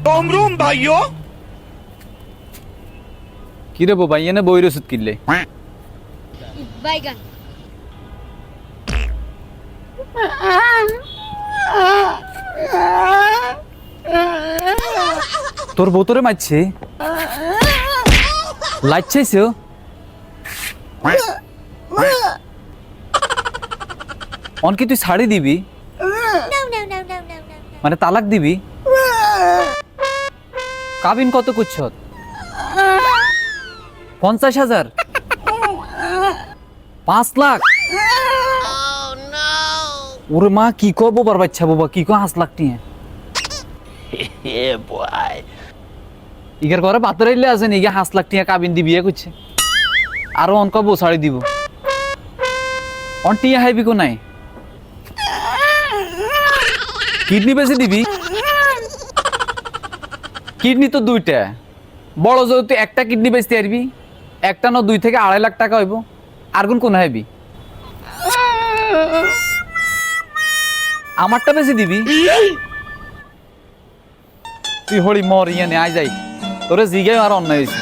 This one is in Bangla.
रोम भाइयों কি রে বাবা এনে বইর ওষুধ কিনলে বাইগান তোর বোতরে মারছে লাইছাইছো অনকি তুই শাড়ি দিবি মানে তালাক দিবি কাবিন কত করছ 50,000 5 লাখ ওরে মা কি কো বোবার বাচ্চা বাবা কি কো 5 লাখ নিয়ে ইগার ঘরে বাতর আইলে আছে নিগে 5 লাখ টাকা কাবিন দি বিয়ে করছে আর অন কব শাড়ি দিব অন টিয়া হাইবি কো নাই কিডনি বেশি দিবি কিডনি তো দুইটা বড় যদি একটা কিডনি বেচতে পারবি একটা না 2 থেকে 2.5 লাখ টাকা হইব আর কোন হাইবি আমারটা বেশি দিবি তুই হলি মর ইয়ে নে আই যাই তোরে জিগাই আর অন্যায় হয়েছে